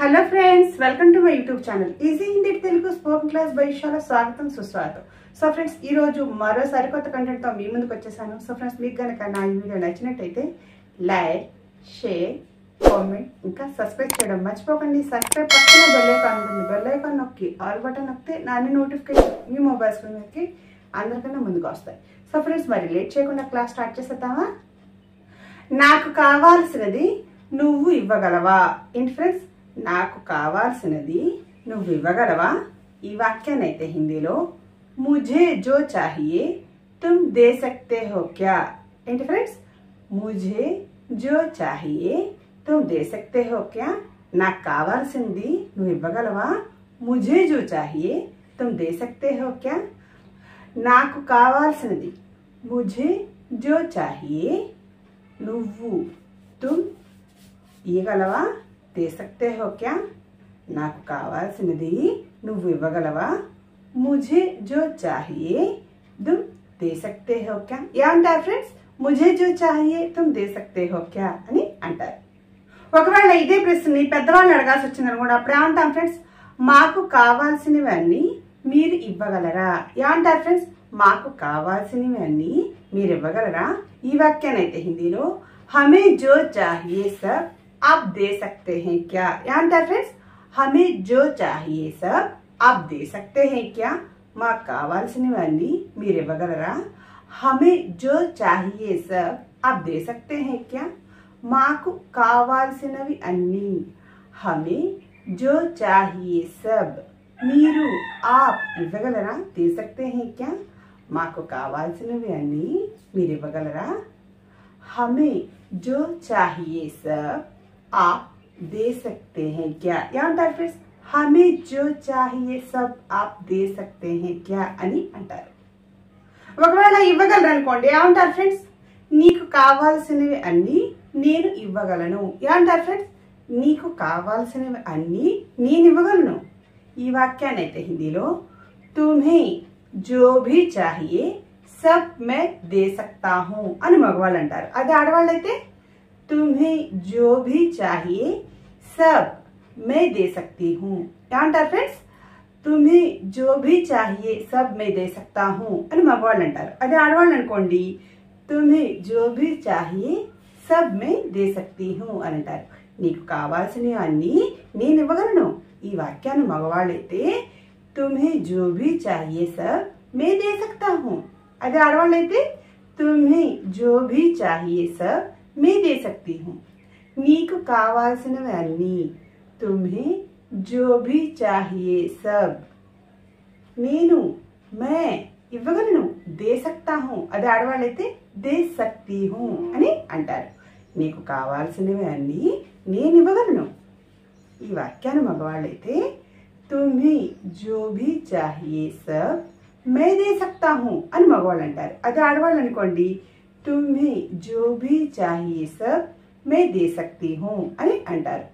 Hello friends, welcome to my YouTube channel easy Hindi Telugu spoken class by ఇషాలో స్వాగతం సుస్వాగతం. So friends, ఈ రోజు మరో సరికొత్త కంటెంట్ తో మీ ముందుకు వచ్చేసాను. సో ఫ్రెండ్స్, మీకు గనక నా ఈ వీడియో నచ్చినట్టయితే లైక్, షేర్, కామెంట్ ఇంకా సబ్స్క్రైబ్ చేయడం మర్చిపోకండి. సబ్స్క్రైబ్ పక్కన బెల్ ఐకాన్ ఉంటుంది. బెల్ ఐకాన్ నొక్కి ఆల్ బటన్ నొక్కితే నా నోటిఫికేషన్ మీ మొబైల్ స్క్రీన్ మీదకి అందరికన్నా ముందుకు వస్తాయి. సో ఫ్రెండ్స్, మరి లేట్ చేయకుండా క్లాస్ స్టార్ట్ చేసేద్దామా? నాకు కావాల్సినది నువ్వు ఇవ్వగలవా? ఏంటి ఫ్రెండ్స్, నాకు కావాల్సినది నువ్వు ఇవ్వగలవా? ఈ వాక్యాన్ని అయితే హిందీలో ముझे जो चाहिए तुम दे सकते हो क्या? ఏంటి ఫ్రెండ్స్, मुझे जो चाहिए तुम दे सकते हो क्या? నాకు కావాల్సింది నువ్వు ఇవ్వగలవా? मुझे जो चाहिए तुम दे सकते हो क्या? నాకు కావాల్సినది मुझे जो चाहिए నువ్వు तुम ఇవ్వగలవా? दे सकते हो क्या? నాకు కావాల్సినది నువ్వు ఇవ్వగలవా? मुझे जो चाहिए तुम दे सकते हो क्या? ఏమంటారు ఫ్రెండ్స్? मुझे जो चाहिए तुम दे सकते हो क्या అని అంటారు. ఒకవేళ ఇదే ప్రశ్నని పెద్దవాళ్ళు అడగాల్సి వచ్చింది అనుకోండి, అప్పుడు ఏమంటాం ఫ్రెండ్స్? మాకు కావాల్సినవన్నీ మీరు ఇవ్వగలరా? ఏమంటారు ఫ్రెండ్స్? మాకు కావాల్సినవన్నీ మీరు ఇవ్వగలరా? ఈ వాక్యాన్ని అయితే హిందీలో हमें जो चाहिए सब आप दे सकते हैं क्या? ఏమంటారు ఫ్రెండ్స్? हमें जो चाहिए सब आप दे सकते हैं क्या? మాకు కావాల్సినవన్నీ మీరు ఇవ్వగలరా? हमें जो चाहिए सब आप दे सकते हैं क्या? మాకు కావాల్సినవి అన్నీ. हमें जो चाहिए सब మీరు आप ఇవ్వగలరా? दे सकते हैं क्या? మాకు కావాల్సినవి అన్నీ మీరు ఇవ్వగలరా? हमें जो चाहिए सब आप दे सकते हैं क्या? ఏమంటారు ఫ్రెండ్స్? हमें जो चाहिए सब आप दे सकते हैं क्या అని అంటారు. ఒకవేళ ఇవ్వగలరు అనుకోండి, ఏమంటారు ఫ్రెండ్స్? నీకు కావాల్సినవి అన్నీ నేను ఇవ్వగలను. ఏమంటారు ఫ్రెండ్స్? నీకు కావాల్సినవి అన్నీ నేను ఇవ్వగలను. ఈ వాక్యాన్ని అయితే హిందీలో तुम्हें जो भी चाहिए सब मैं दे सकता हूँ అని మగవాళ్ళు అంటారు. అదే ఆడవాళ్ళు అయితే तुम्हें जो भी चाहिए सब मैं दे सकती हूँ. ఏమంటారు ఫ్రెండ్స్? तुम्हें जो भी चाहिए सब मैं दे सकता हूँ అని మగవాళ్ళు అంటారు. అదే ఆడవాళ్ళు అనుకోండి, तुम्हें जो भी चाहिए सब मैं दे सकती हूँ అని అంటారు. నీకు కావాల్సినవి అన్నీ నేను ఇవ్వగలను. ఈ వాక్యాన్ని మగవాళ్ళు అయితే तुम्हें जो भी चाहिए सब मैं दे सकता हूँ. अरे आड़वाళ్ళు అయితే तुम्हें जो भी चाहिए सब मैं दे सकती हूँ. నీకు కావాల్సినవి అన్నీ तुम्हें जो भी चाहिए सब నేను मैं ఇవ్వగలను. दे सकता हूँ. అదే ఆడవాళ్ళు అయితే दे सकती हूँ అని అంటారు. నీకు కావాల్సినవి అన్నీ నేను ఇవ్వగలను. ఈ వాక్యాన్ని మగవాళ్ళు అయితే तुम्हें जो भी चाहिए सब मैं दे सकता हूँ అని మగవాళ్ళు అంటారు. అదే ఆడవాళ్ళు అనుకోండి, तुम्हें जो भी चाहिए सब मैं दे सकती हूँ అని అంటారు.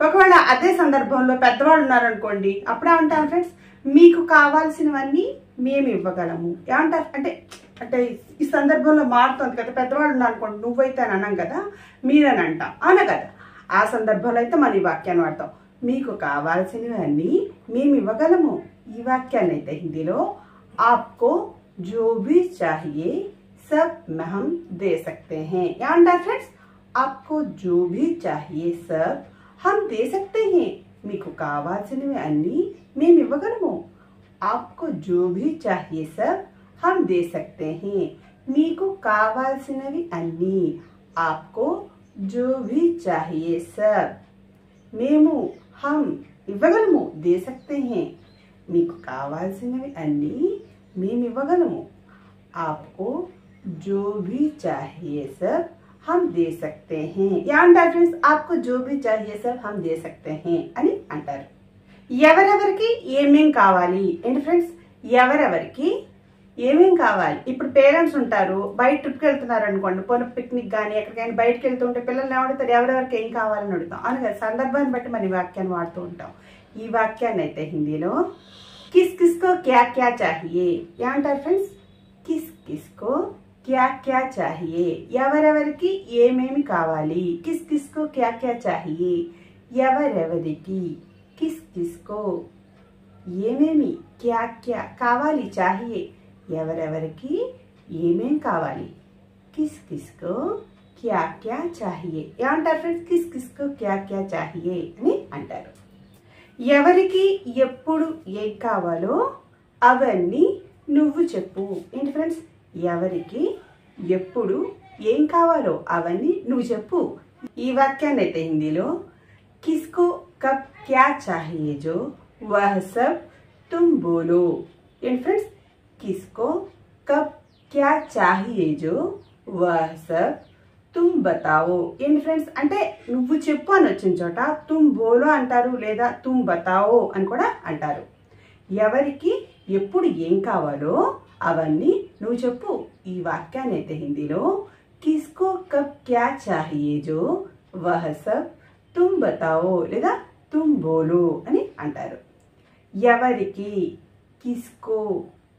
ఒకవేళ అదే సందర్భంలో పెద్దవాళ్ళు ఉన్నారనుకోండి, అప్పుడే అంటారు ఫ్రెండ్స్, మీకు కావాల్సినవన్నీ మేము ఇవ్వగలము. ఏమంటారు అంటే అంటే ఈ సందర్భంలో మారుతుంది కదా. పెద్దవాళ్ళు ఉన్నారనుకోండి, నువ్వైతే అని అన్నాం కదా, మీరని అంటాం, అన కదా. ఆ సందర్భంలో అయితే మన ఈ వాక్యాన్ని వాడతాం, మీకు కావాల్సినవన్నీ మేము ఇవ్వగలము. ఈ వాక్యాన్ని అయితే హిందీలో आपको जो भी चाहिए सब हम दे सकते हैं. ఏమంటారు ఫ్రెండ్స్? आपको जो भी चाहिए सब हम दे सकते हैं. మీకు కావాల్సినవి అన్నీ మేము ఇవ్వగలము. आपको जो भी चाहिए सब हम दे सकते हैं. మీకు కావాల్సినవి అన్నీ. आपको जो भी चाहिए सब మేము हम ఇవ్వగలము. दे सकते हैं. మీకు కావాల్సినవి అన్నీ మేము ఇవ్వగలము. आपको जो भी चाहिए सब हम दे सकते हैं. ఏమంటారు ఫ్రెండ్స్? आपको जो भी चाहिए सब हम दे सकते हैं అని అంటారు. ఎవరెవరికి ఏమేం కావాలి? ఏంటి ఫ్రెండ్స్, ఎవరెవరికి ఏమేం కావాలి? ఇప్పుడు పేరెంట్స్ ఉంటారు, బయట ట్రిప్కి వెళ్తున్నారు అనుకోండి, పోనీ పిక్నిక్ కానీ ఎక్కడికైనా బయటకు వెళ్తుంటే పిల్లల్ని ఏమడుగుతారు? ఎవరెవరికి ఏం కావాలని అడుగుతాం. అనగా సందర్భాన్ని బట్టి మన వాక్యాన్ని వాడుతూ ఉంటాం. ఈ వాక్యాన్ని అయితే హిందీలో किस किसको क्या क्या चाहिए ఏమంటారు ఫ్రెండ్స్? किस किसको क्या क्या चाहिए ఎవరెవరికి ఏమేమి కావాలి. किस किसको क्या क्या चाहिए ఎవరెవరికి, కిస్ కిస్కో, ఏమేమి, క్యా క్యా, కావాలి చాహియే, ఎవరెవరికి ఏమేం కావాలి, కిస్ కిస్కో క్యా క్యా చాహియే. ఏమంటారు ఫ్రెండ్స్? కిస్ కిస్కో క్యా క్యా చాహియే అని అంటారు. ఎవరికి ఎప్పుడు ఏం కావాలో అవన్నీ నువ్వు చెప్పు. ఏంటి ఫ్రెండ్స్? ఎవరికి ఎప్పుడు ఏం కావాలో అవన్నీ నువ్వు చెప్పు. ఈ వాక్యాన్ని అయితే హిందీలో కిస్కో కబ్ క్యా చాహియే జో వహ్ సబ్ తుమ్ బోలో. ఏంటి ఫ్రెండ్స్? కిస్కో కబ్ క్యా చాహియే జో వహ్ సబ్ తుమ్ బతావో. ఏంటి ఫ్రెండ్స్? అంటే నువ్వు చెప్పు అని వచ్చిన చోట తుమ్ బోలో అంటారు, లేదా తుమ్ బతావో అని కూడా అంటారు. ఎవరికి ఎప్పుడు ఏం కావాలో అవన్నీ నువ్వు చెప్పు. ఈ వాక్యాన్ని అయితే హిందీలో కిస్కో కబ్ క్యా చాహియే జో వహ్ సబ్ తుమ్ బతావో లేదా తుమ్ బోలో అని అంటారు. ఎవరికి, కిస్కో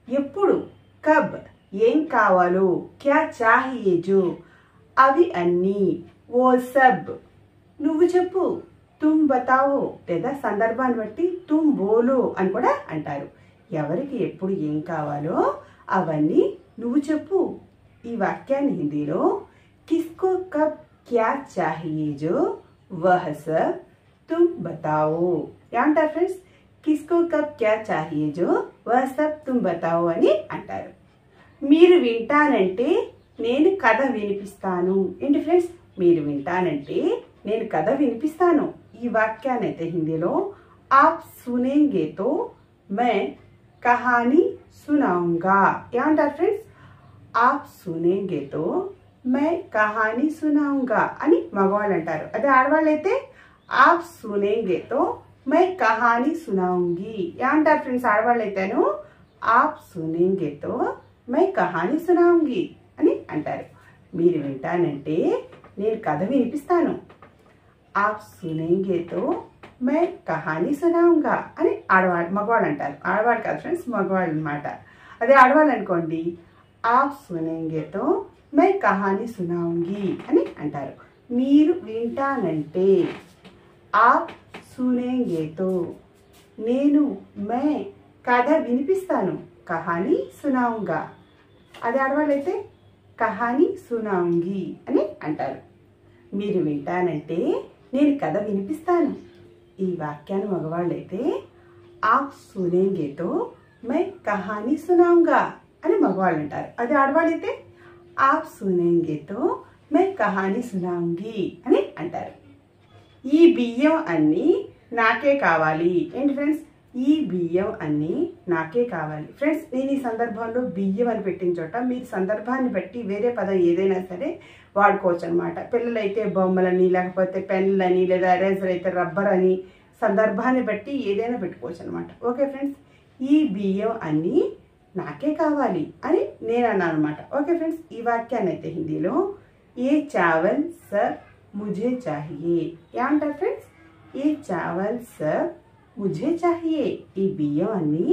ఎప్పుడు, కబ్ ఏం కావాలో, క్యా చాహియే జో అవి అన్నీ, ఓ సబ్ నువ్వు చెప్పు, తుమ్ బతావో లేదా సందర్భాన్ని బట్టి తుమ్ బోలో అని కూడా అంటారు. ఎవరికి ఎప్పుడు ఏం కావాలో అవన్నీ నువ్వు చెప్పు. ఈ వాక్యాన్ని హిందీలో కిస్కో కబ్ క్యా చాహియే జో వహ్ సబ్ తుమ్ బతావో. ఏమంటారు ఫ్రెండ్స్? కిస్కో కబ్ క్యా చాహియే జో వహ్ సబ్ తుమ్ బతావో అని అంటారు. మీరు వింటానంటే నేను కథ వినిపిస్తాను. ఏంటి ఫ్రెండ్స్? మీరు వింటానంటే నేను కథ వినిపిస్తాను. ఈ వాక్యాన్ని అయితే హిందీలో ఆప్ సునేంగే తో మే కహానీ సునాऊंगा. ఏమంటారు ఫ్రెండ్స్? ఆప్ సునేంగే తో మే కహానీ సునాऊंगा అని మగవాళ్ళు అంటారు. అదే ఆడవాళ్ళు అయితే ఆప్ సునేంగే తో మే కహానీ సునాऊंगी. ఏమంటారు ఫ్రెండ్స్? ఆడవాళ్ళు అయితేను ఆప్ సునేంగే తో మే కహానీ సునాऊंगी అని అంటారు. మీరు వింటానంటే నేను కథ వినిపిస్తాను. ఆప్ సునేంగే తో మే కహానీ సునాऊंगा అని మగవాళ్ళు అంటారు. ఆడవాళ్ళు కాదు ఫ్రెండ్స్, మగవాళ్ళు అనమాట. అదే ఆడవాళ్ళు అనుకోండి, ఆప్ సునేంగే తో మే కహానీ సునాऊंगी అని అంటారు. మీరు వింటానంటే ఆప్ సునేంగే తో నేను మే కథ వినిపిస్తాను, కహానీ సునాऊंगा. అదే ఆడవాళ్ళు అయితే కహానీ సునాऊंगी అని అంటారు. మీరు వింటానంటే నేను కథ వినిపిస్తాను. ఈ వాక్యాన్ని మగవాళ్ళు అయితే ఆప్ సునేంగే తో మే కహానీ సునాऊंगा అని మగవాళ్ళు అంటారు. అదే ఆడవాళ్ళు అయితే ఆప్ సునేంగే తో మే కహానీ సునాऊंगी అని అంటారు. ఈ బియ్యం అన్నీ నాకే కావాలి. ఏంటి ఫ్రెండ్స్? ఈ బియ్యం అన్నీ నాకే కావాలి. ఫ్రెండ్స్, నేను ఈ సందర్భంలో బియ్యం అని పెట్టిన చోట మీరు సందర్భాన్ని బట్టి వేరే పదం ఏదైనా సరే వాడుకోవచ్చు అనమాట. పిల్లలైతే బొమ్మలని, లేకపోతే పెన్నులని, లేదా ఎరేజర్ అయితే రబ్బర్ అని, సందర్భాన్ని బట్టి ఏదైనా పెట్టుకోవచ్చు అనమాట. ఓకే ఫ్రెండ్స్, ఈ బియ్యం అన్నీ నాకే కావాలి అని నేను అన్నాను అనమాట. ఓకే ఫ్రెండ్స్, ఈ వాక్యాన్ని అయితే హిందీలో ఏ చావల్ సబ్ ముझे चाहिए. ఏమంటారు ఫ్రెండ్స్? ఏ చావల్ సబ్ ముझे चाहिए. ఈ బియ్యం అన్నీ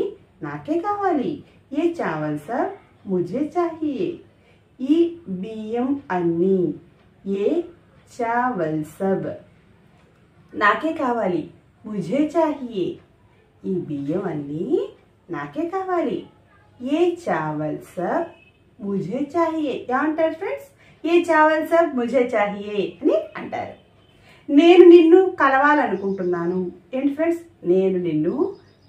నాకే కావాలి. ఏ చావల్ సబ్ ముझे चाहिए. ఈ బియ్యం అన్నీ, ఏ చావల్ సబ్ నాకే కావాలి, ముझे चाहिए. ఈ బియ్యం అన్నీ నాకే కావాలి. ఏ చావల్ సబ్ ముझे चाहिए. ఏమంటారు ఫ్రెండ్స్? ఏ చావల్ సబ్ ముझे चाहिए అని అంటారు. నేను నిన్ను కలవాలనుకుంటున్నాను. ఏంటి ఫ్రెండ్స్? నేను నిన్ను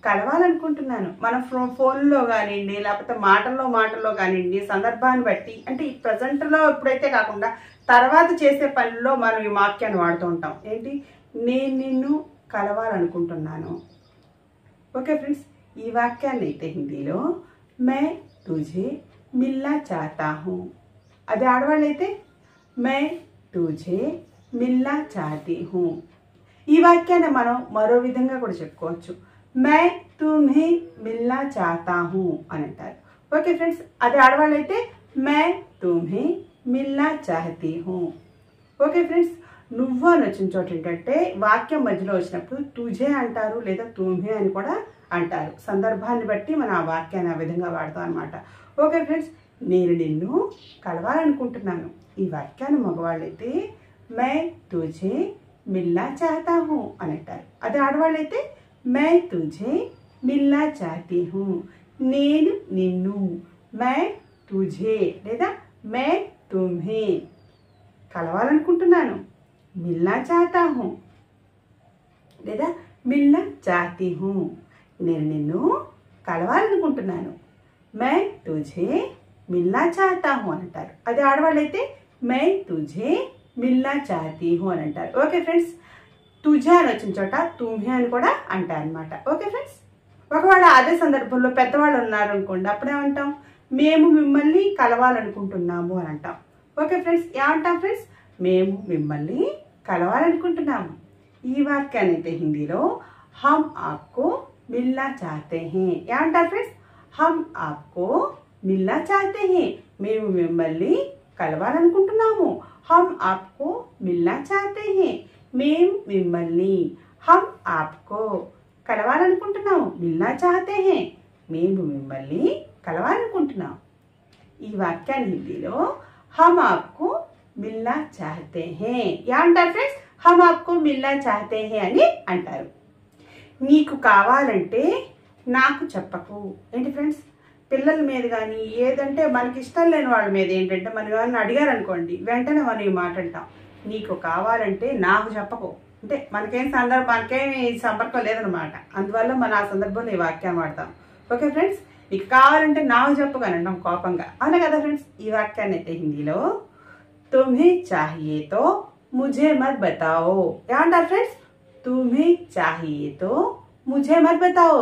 కలవాలనుకుంటున్నాను. మన ఫోన్లో కానివ్వండి, లేకపోతే మాటల్లో కానివ్వండి, సందర్భాన్ని బట్టి, అంటే ఈ ప్రజెంట్లో ఎప్పుడైతే కాకుండా తర్వాత చేసే పనిలో మనం ఈ వాక్యాన్ని వాడుతూ ఉంటాం. ఏంటి? నేను నిన్ను కలవాలనుకుంటున్నాను. ఓకే ఫ్రెండ్స్, ఈ వాక్యాన్ని అయితే హిందీలో మే తుझे మిల్నా చాహతా హూ. అదే ఆడవాళ్ళు అయితే మే తుझे మిల్నా చాహతీ హూ. ఈ వాక్యాన్ని మనం మరో విధంగా కూడా చెప్పుకోవచ్చు. మే తుమ్హే మిల్నా చాహతా హూ అని అంటారు. ఓకే ఫ్రెండ్స్, అదే ఆడవాళ్ళు అయితే మే తుమ్హే మిల్నా చాహతీ హూ. ఓకే ఫ్రెండ్స్, నువ్వు అని వచ్చిన చోట ఏంటంటే వాక్యం మధ్యలో వచ్చినప్పుడు తుझे అంటారు, లేదా తుమ్హే అని కూడా అంటారు. సందర్భాన్ని బట్టి మనం ఆ వాక్యాన్ని ఆ విధంగా వాడతాం అనమాట. ఓకే ఫ్రెండ్స్, నేను నిన్ను కలవాలనుకుంటున్నాను. ఈ వాక్యాన్ని మగవాళ్ళైతే మే తుझे మిల్నా చాహతా హూ అని అంటారు. అదే ఆడవాళ్ళైతే మై తుఝే మిల్నా చాహతీ హూ, నేను నిన్ను, మై తుఝే లేదా మై తుమ్హే కలవాలనుకుంటున్నాను, మిల్నా చాహతా హూ లేదా మిల్నా చాహతీ హూ నేను నిన్ను కలవాలనుకుంటున్నాను, మై తుఝే మిల్నా చాహతా హూ అని అంటారు. అదే ఆడవాళ్ళైతే మై తుఝే మిల్నా చాహతీ హూ అని అంటారు. ఓకే ఫ్రెండ్స్, తుఝే అని వచ్చిన చోట తుమ్హే అని కూడా అంటారు అనమాట. ఓకే ఫ్రెండ్స్, ఒకవేళ అదే సందర్భంలో పెద్దవాళ్ళు ఉన్నారు అనుకోండి, అప్పుడేమంటాం, మేము మిమ్మల్ని కలవాలనుకుంటున్నాము అని అంటాం. ఓకే ఫ్రెండ్స్, ఏమంటాం ఫ్రెండ్స్, మేము మిమ్మల్ని కలవాలనుకుంటున్నాము. ఈ వాక్యాన్ని అయితే హిందీలో హమ్ ఆప్కో మిల్నా చాహతే హే ఏమంటారు ఫ్రెండ్స్, హమ్ ఆప్కో మిల్నా చాహతే హే మేము మిమ్మల్ని కలవాలనుకుంటున్నాము, హమ్ ఆప్కో మిల్నా చాహతే హే మేము మిమ్మల్ని, హమ్ ఆప్కో కలవాలనుకుంటున్నాము, మిల్నా చాహతే హే మేము మిమ్మల్ని కలవాలనుకుంటున్నాం. ఈ వాక్యాన్ని హిందీలో హమ్ ఆప్కో మిల్నా చాహతే హే ఏమంటారు ఫ్రెండ్స్, హమ్ ఆప్కో మిల్నా చాహతే హే అని అంటారు. నీకు కావాలంటే నాకు చెప్పకు. ఏంటి ఫ్రెండ్స్, పిల్లల మీద కానీ ఏదంటే మనకి ఇష్టం లేని వాళ్ళ మీద ఏంటంటే మనం ఏమన్నా అడిగారు అనుకోండి, వెంటనే మనం ఈ మాట అంటాం, నీకు కావాలంటే నాకు చెప్పకు. అంటే మనకేం సంపర్కం లేదనమాట. అందువల్ల మనం ఆ సందర్భంలో ఈ వాక్యాన్ని వాడతాం. ఓకే ఫ్రెండ్స్, నీకు కావాలంటే నాకు చెప్పగానే అంటాం కోపంగా, అవునా కదా ఫ్రెండ్స్. ఈ వాక్యాన్ని అయితే హిందీలో తుమ్హే చాహియే తో ముझे मत बताओ ఏమంటారు ఫ్రెండ్స్, తుమ్హే చాహియే తో ముझे मत बताओ.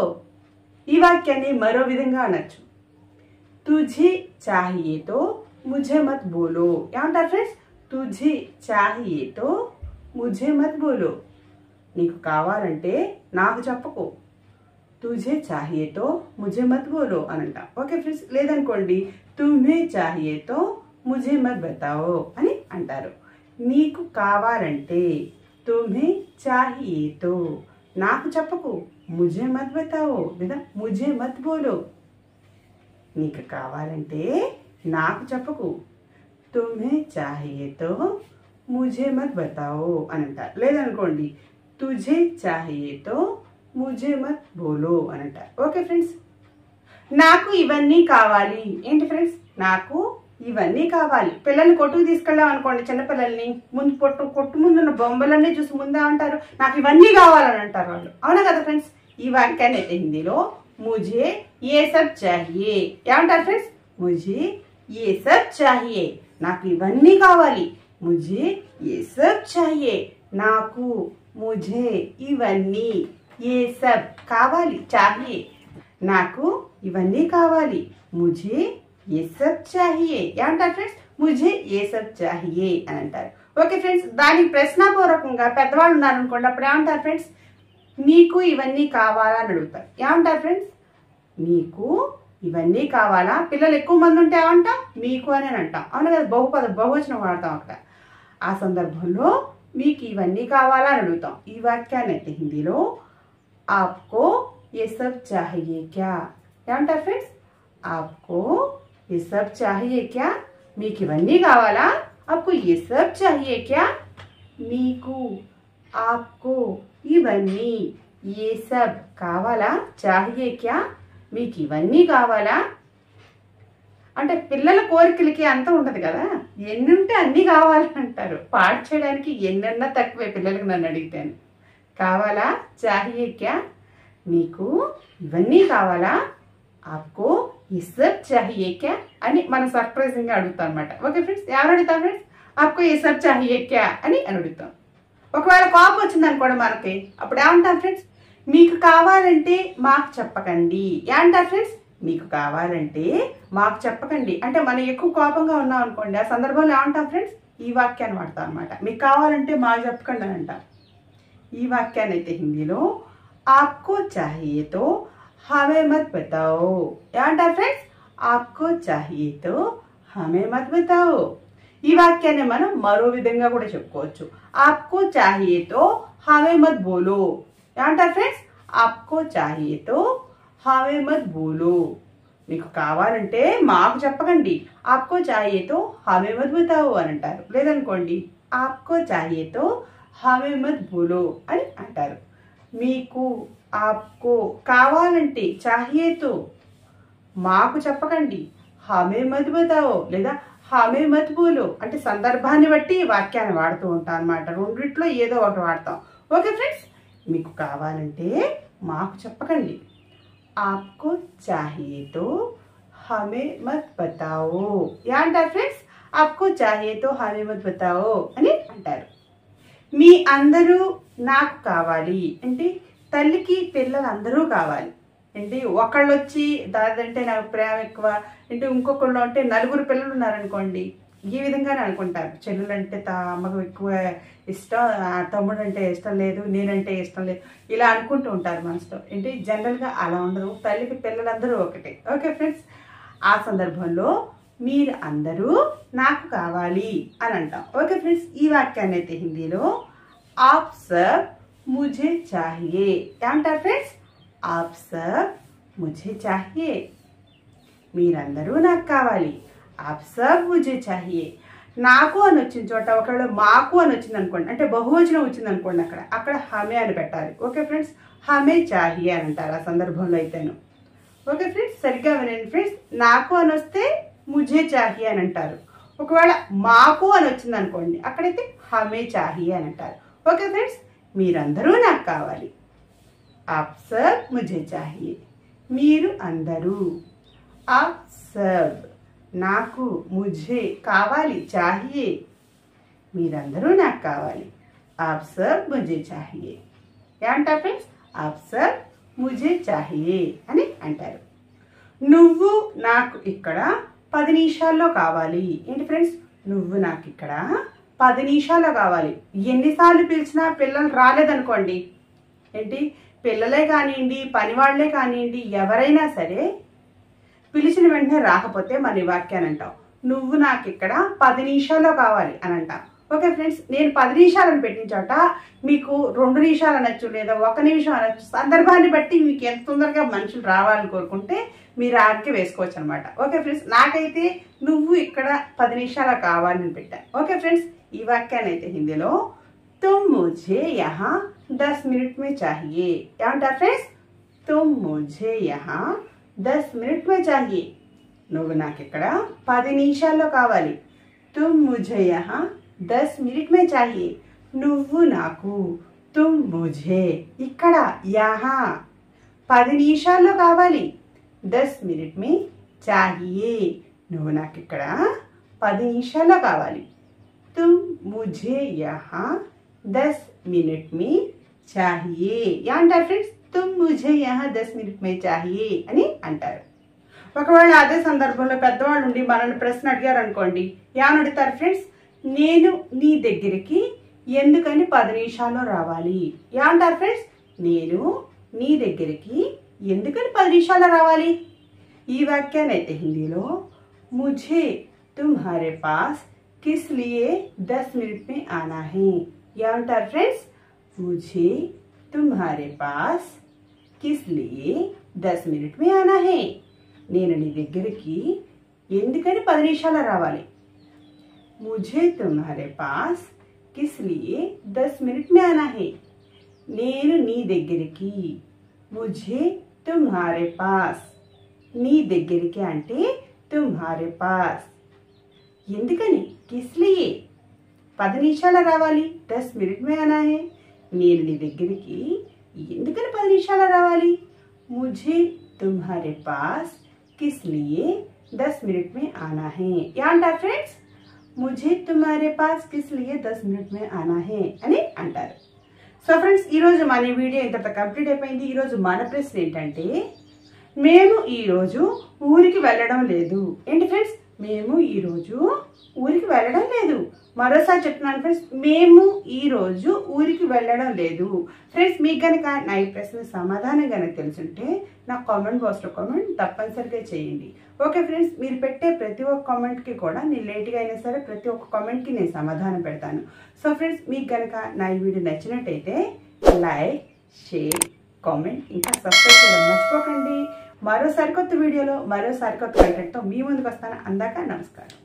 ఈ వాక్యాన్ని మరో విధంగా అనొచ్చు, तुझे चाहिए तो मुझे मत बोलो ఏమంటారు ఫ్రెండ్స్, तुझे चाहिए तो मुझे मत बोलो నీకు కావాలంటే నాకు చెప్పకు, तुझे चाहिए तो मुझे मत बोलो అని అంటాం. ఓకే ఫ్రెండ్స్, లేదనుకోండి तुम्हें चाहिए तो मुझे मत बताओ అని అంటారు. నీకు కావాలంటే तुम्हें चाहिए तो నాకు చెప్పకు, मुझे मत बताओ లేదా मुझे मत बोलो. నీకు కావాలంటే నాకు చెప్పకు, तुम्हें चाहिए तो मुझे मत बताओ అని అంటారు. లేదనుకోండి तुझे चाहिए तो मुझे मत बोलो అని అంటారు. ఓకే ఫ్రెండ్స్, నాకు ఇవన్నీ కావాలి. ఏంటి ఫ్రెండ్స్, నాకు ఇవన్నీ కావాలి. పిల్లల్ని కొట్టుకు తీసుకెళ్ళాం అనుకోండి, చిన్నపిల్లల్ని ముందు కొట్టు ముందున్న బొమ్మలన్నీ చూసి ముందే అంటారు నాకు ఇవన్నీ కావాలని అంటారు వాళ్ళు, అవునా కదా ఫ్రెండ్స్. ఈ వాక్యాన్ని అయితే హిందీలో ముझे ये सब चाहिए ఏమంటారు ఫ్రెండ్స్, मुझे ये सब चाहिए నాకు ఇవన్నీ కావాలి, मुझे ये सब चाहिए నాకు, मुझे ఇవన్నీ, ये सब కావాలి, चाहिए నాకు ఇవన్నీ కావాలి, मुझे ये सब चाहिए ఏమంటారు ఫ్రెండ్స్, मुझे ये सब चाहिए అని అంటారు. ఓకే ఫ్రెండ్స్, దానికి ప్రశ్నాపూర్వకంగా పెద్దవాళ్ళు ఉన్నారు అనుకోండి, అప్పుడు ఏమంటారు ఫ్రెండ్స్, మీకు ఇవన్నీ కావాలా అని అడుగుతారు. ఏమంటారు ఫ్రెండ్స్, మీకు ఇవన్నీ కావాలా. పిల్లలు ఎక్కువ మంది ఉంటే ఏమంటాం, మీకు అని అంటాం, అవును కదా, బహువచనం వాడతాం అక్కడ. ఆ సందర్భంలో మీకు ఇవన్నీ కావాలా అని అడుగుతాం. ఈ వాక్యాన్ని అయితే హిందీలో ఆప్కో ये सब चाहिए क्या ఏమంటారు ఫ్రెండ్స్, ఆప్కో ये सब चाहिए क्या మీకు ఇవన్నీ కావాలా, आपको ये सब चाहिए क्या మీకు, आपको ఇవన్నీ, ये सब కావాలా, चाहिए क्या మీకు ఇవన్నీ కావాలా. అంటే పిల్లల కోరికలకి అంత ఉండదు కదా, ఎన్ని ఉంటే అన్నీ కావాలంటారు. పాడు చేయడానికి ఎన్నన్నా తక్కువే పిల్లలకి నన్ను అడిగితేను. కావాలా, चाहिए क्या మీకు ఇవన్నీ కావాలా, आपको ये सब चाहिए क्या అని మనం సర్ప్రైజింగ్గా అడుగుతాం అనమాట. ఓకే ఫ్రెండ్స్, ఎవరు అడుగుతాం ఫ్రెండ్స్, आपको ये सब चाहिए क्या అని అడుగుతాం. ఒకవేళ కోపం వచ్చింది అనుకోండి మనకి, అప్పుడు ఏమంటాం ఫ్రెండ్స్, మీకు కావాలంటే మాకు చెప్పకండి ఏమంటారు ఫ్రెండ్స్, మీకు కావాలంటే మాకు చెప్పకండి. అంటే మనం ఎక్కువ కోపంగా ఉన్నాం అనుకోండి, ఆ సందర్భంలో ఏమంటాం ఫ్రెండ్స్, ఈ వాక్యాన్ని వాడతాం అనమాట. మీకు కావాలంటే మాకు చెప్పకండి అని అంటాం. ఈ వాక్యాన్ని అయితే హిందీలో आपको चाहिए तो हमें मत बताओ ఏమంటారు ఫ్రెండ్స్, आपको चाहिए तो हमें मत बताओ. ఈ వాక్యాన్ని మనం మరో విధంగా కూడా చెప్పుకోవచ్చు, आपको चाहिए तो हमें मत बोलो ఏమంటారు ఫ్రెండ్స్, आपको चाहिए तो हमें मत बोलो మీకు కావాలంటే మాకు చెప్పకండి, आपको चाहिए तो हमें मत बताओ అని అంటారు. లేదనుకోండి आपको चाहिए तो హమే మత్ బోలో అని అంటారు. మీకు ఆప్కో కావాలంటే చాహియేతో మాకు చెప్పకండి, హమే మత్ బతావో లేదా హమే మత్ బోలో అంటే సందర్భాన్ని బట్టి వాక్యాన్ని వాడుతూ ఉంటాం అనమాట. రెండిట్లో ఏదో ఒకటి వాడతాం. ఓకే ఫ్రెండ్స్, మీకు కావాలంటే మాకు చెప్పకండి, ఆప్కో చాహియేతో హమే మత్ బతావో అంటారు ఫ్రెండ్స్. ఆప్కో చాహియేతో హమే మత్ బతావో అని అంటారు. మీ అందరూ నాకు కావాలి అంటే తల్లికి పిల్లలు అందరూ కావాలి. అంటే ఒకళ్ళు వచ్చి దాదంటే నాకు ప్రేమ ఎక్కువ అంటే ఇంకొకళ్ళు అంటే నలుగురు పిల్లలు ఉన్నారనుకోండి, ఈ విధంగానే అనుకుంటారు. చెల్లెలు అంటే అమ్మకు ఎక్కువ ఇష్టం, తమ్ముడు అంటే ఇష్టం లేదు, నేనంటే ఇష్టం లేదు, ఇలా అనుకుంటూ ఉంటారు మనసులో. అంటే జనరల్గా అలా ఉండదు. తల్లికి పిల్లలందరూ ఒకటే. ఓకే ఫ్రెండ్స్, ఆ సందర్భంలో మీరు అందరూ నాకు కావాలి అని అంటాం. ఓకే ఫ్రెండ్స్, ఈ వాక్యాన్ని అయితే హిందీలో ఆప్ సబ్ ముझे चाहिए ఏమంటారు ఫ్రెండ్స్? ఆప్ సబ్ ముझे चाहिए, మీరందరూ నాకు కావాలి. ఆప్ సబ్ ముझे चाहिए. నాకు అని వచ్చిన చోట ఒకవేళ మాకు అని వచ్చింది అనుకోండి, అంటే బహువచనం వచ్చింది అనుకోండి, అక్కడ హమే అని పెట్టాలి. ఓకే ఫ్రెండ్స్, హమే चाहिए అని అంటారు ఆ సందర్భంలో అయితేను. ఓకే ఫ్రెండ్స్, సరిగ్గా వినండి ఫ్రెండ్స్. నాకు అని వస్తే ముझे चाहिए అని అంటారు. ఒకవేళ మాకు అని వచ్చింది అనుకోండి, అక్కడైతే హమే चाहिए అని అంటారు. ఓకే ఫ్రెండ్స్, మీరందరూ నాకు కావాలి. ఆప్ సబ్ ముझे चाहिए, మీరు అందరూ. ఆప్ సబ్ నాకు, ముझे కావాలి, चाहिए మీరందరూ నాకు కావాలి. ఆప్ సబ్ ముझे चाहिए ఏమంటారు ఫ్రెండ్స్? ఆప్ సబ్ ముझे चाहिए అని అంటారు. నువ్వు నాకు ఇక్కడ 10 నిమిషాల్లో కావాలి. ఏంటి ఫ్రెండ్స్? నువ్వు నాకు ఇక్కడ 10 నిమిషాల్లో కావాలి. ఎన్నిసార్లు పిలిచినా పిల్లలు రాలేదనుకోండి, ఏంటి పిల్లలే కానివ్వండి, పనివాళ్లే కానివ్వండి, ఎవరైనా సరే పిలిచిన వెంటనే రాకపోతే మన వాక్యాన్ని అంటాం, నువ్వు నాకు ఇక్కడ 10 నిమిషాల్లో కావాలి అని అంటాం. ఓకే ఫ్రెండ్స్, నేను 10 నిమిషాలను పెట్టిన చోట మీకు 2 నిమిషాలు అనొచ్చు, లేదా 1 నిమిషం అనొచ్చు. సందర్భాన్ని బట్టి మీకు ఎంత తొందరగా మనుషులు రావాలని కోరుకుంటే మీరు ఆడికి వేసుకోవచ్చు అనమాట. ఓకే ఫ్రెండ్స్, నాకైతే నువ్వు ఇక్కడ 10 నిమిషాలు కావాలని పెట్టాను. ఓకే ఫ్రెండ్స్, ఈ వాక్యాన్ని అయితే హిందీలో తుమ్ ముझे यहाँ 10 मिनट में चाहिए ఏమంటారు ఫ్రెండ్స్? తుమ్ ముझे यहाँ 10 मिनट में चाहिए, నువ్వు నాకు ఇక్కడ 10 నిమిషాల్లో కావాలి. తుమ్ ముझे यहाँ 10 मिनट में चाहिए, నువ్వు నాకు, తుమ్ ముझे ఇక్కడ, యహా 10 నిమిషాల్లో కావాలి. 10 मिनट में चाहिए, నువ్వు నాకు ఇక్కడ 10 నిమిషాల్లో కావాలి. తుమ్ ముझे यहाँ 10 मिनट में चाहिए ఏమంటారు ఫ్రెండ్స్? తుమ్ ముझे यहाँ 10 मिनट में चाहिए అని అంటారు. ఒకవేళ అదే సందర్భంలో పెద్దవాళ్ళు ఉండి మనల్ని ప్రశ్న అడిగారు అనుకోండి, ఏమని అడుగుతారు ఫ్రెండ్స్? నేను నీ దగ్గరికి ఎందుకని 10 నిమిషాల్లో రావాలి ఏమంటారు ఫ్రెండ్స్? నేను నీ దగ్గరికి ఎందుకని 10 నిమిషాల్లో రావాలి? ఈ వాక్యాన్ని అయితే హిందీలో मुझे तुम्हारे पास किस लिए 10 मिनट में आना है ఏమంటారు ఫ్రెండ్స్? मुझे तुम्हारे पास किस लिए 10 मिनट में आना है, నేను నీ దగ్గరికి ఎందుకని 10 నిమిషాల్లో రావాలి. मुझे तुम्हारे पास किस लिए 10 मिनट में आना है, నేను నీ దగ్గరికి, मुझे तुम्हारे पास నీ దగ్గరికి అంటే तुम्हारे पास ఎందుకని, किस लिए 10 నిమిషాల్లో రావాలి. 10 मिनट में आना है, నేను నీ దగ్గరికి ఎందుకని 10 నిమిషాల్లో రావాలి. मुझे तुम्हारे पास किस लिए 10 मिनट में आना है ఏమంటారు ఫ్రెండ్స్? मुझे तुम्हारे पास किस लिए 10 मिनट में आना है అని అంటారు. సో ఫ్రెండ్స్, ఈరోజు మన వీడియో ఇంత కంప్లీట్ అయిపోయింది. ఈరోజు మన ప్రశ్న ఏంటంటే, మేము ఈరోజు ఊరికి వెళ్ళడం లేదు. ఏంటి ఫ్రెండ్స్? మేము ఈరోజు ఊరికి వెళ్ళడం లేదు. మరోసారి చెప్తున్నాను ఫ్రెండ్స్, మేము ఈరోజు ఊరికి వెళ్ళడం లేదు. ఫ్రెండ్స్, మీకు కనుక నా ఈ ప్రశ్న సమాధానం కనుక తెలుసుంటే నాకు కామెంట్ బాక్స్లో కామెంట్ తప్పనిసరిగా చేయండి. ఓకే ఫ్రెండ్స్, మీరు పెట్టే ప్రతి ఒక్క కామెంట్కి కూడా నేను లేట్గా అయినా సరే ప్రతి ఒక్క కామెంట్కి నేను సమాధానం పెడతాను. సో ఫ్రెండ్స్, మీకు కనుక నా ఈ వీడియో నచ్చినట్టయితే లైక్, షేర్, కామెంట్, ఇంకా సబ్స్క్రైబ్ చేయడం మర్చిపోకండి. మరో సరికొత్త వీడియోలో మరో సరికొత్త కంటెంట్తో మీ ముందుకు వస్తాను. అందాక నమస్కారం.